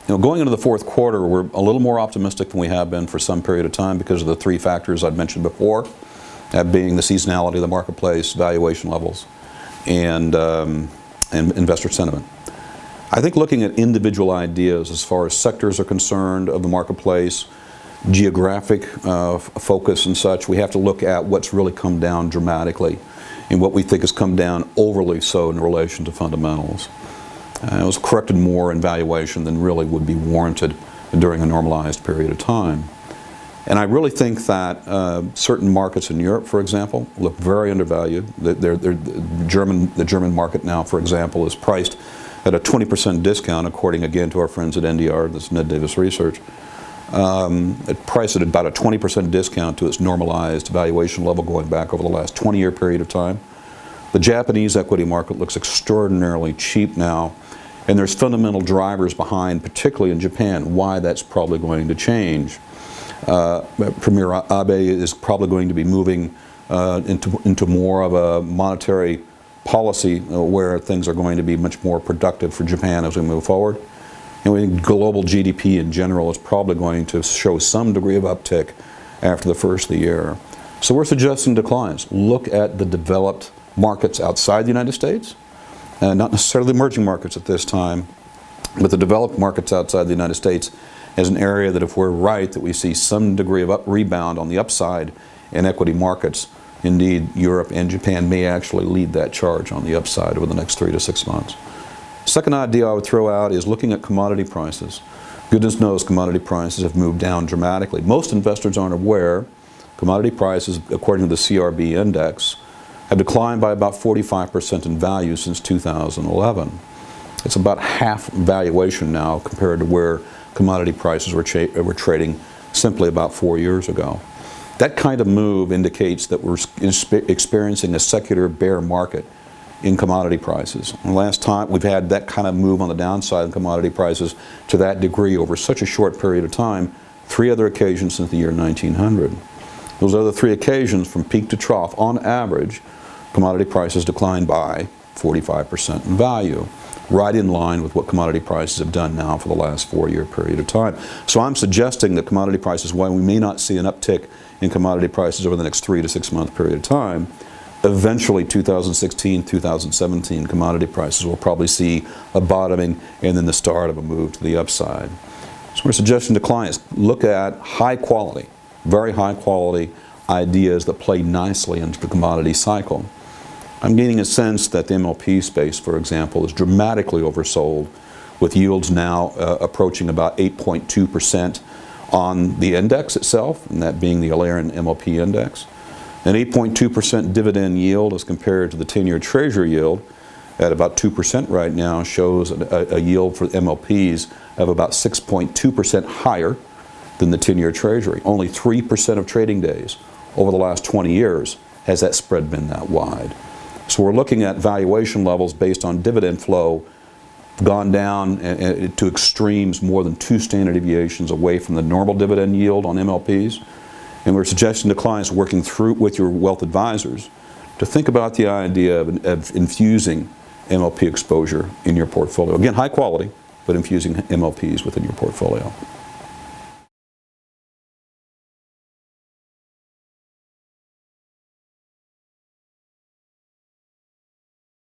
Going into the fourth quarter, we're a little more optimistic than we have been for some period of time because of the three factors I'd mentioned before, that being the seasonality of the marketplace, valuation levels, and investor sentiment. I think looking at individual ideas as far as sectors are concerned of the marketplace, geographic focus and such, we have to look at what's really come down dramatically and what we think has come down overly so in relation to fundamentals. It was corrected more in valuation than really would be warranted during a normalized period of time. And I really think that certain markets in Europe, for example, look very undervalued. The German market now, for example, is priced at a 20% discount, according again to our friends at NDR, this Ned Davis Research. It priced at about a 20% discount to its normalized valuation level going back over the last 20-year period of time. The Japanese equity market looks extraordinarily cheap now, and there's fundamental drivers behind, particularly in Japan, why that's probably going to change. Premier Abe is probably going to be moving into more of a monetary policy where things are going to be much more productive for Japan as we move forward. And we think global GDP in general is probably going to show some degree of uptick after the first of the year. So we're suggesting declines. Look at the developed markets outside the United States, not necessarily the emerging markets at this time, but the developed markets outside the United States as an area that if we're right, that we see some degree of rebound on the upside in equity markets. Indeed, Europe and Japan may actually lead that charge on the upside over the next 3 to 6 months. Second idea I would throw out is looking at commodity prices. Goodness knows commodity prices have moved down dramatically. Most investors aren't aware commodity prices, according to the CRB index, have declined by about 45% in value since 2011. It's about half valuation now compared to where commodity prices were trading simply about 4 years ago. That kind of move indicates that we're experiencing a secular bear market in commodity prices. And last time we've had that kind of move on the downside in commodity prices to that degree over such a short period of time, 3 other occasions since the year 1900. Those other 3 occasions, from peak to trough, on average, commodity prices declined by 45% in value, right in line with what commodity prices have done now for the last 4-year period of time. So I'm suggesting that commodity prices, while we may not see an uptick in commodity prices over the next 3 to 6 month period of time, eventually 2016, 2017 commodity prices will probably see a bottoming and then the start of a move to the upside. So we're suggesting to clients, look at high quality, very high quality ideas that play nicely into the commodity cycle. I'm getting a sense that the MLP space, for example, is dramatically oversold, with yields now approaching about 8.2% on the index itself, and that being the herein MLP index. An 8.2% dividend yield as compared to the 10-year Treasury yield at about 2% right now shows a yield for MLPs of about 6.2% higher than the 10-year Treasury. Only 3% of trading days over the last 20 years has that spread been that wide. So we're looking at valuation levels based on dividend flow gone down to extremes more than 2 standard deviations away from the normal dividend yield on MLPs. And we're suggesting to clients working through with your wealth advisors to think about the idea of infusing MLP exposure in your portfolio. Again, high quality, but infusing MLPs within your portfolio.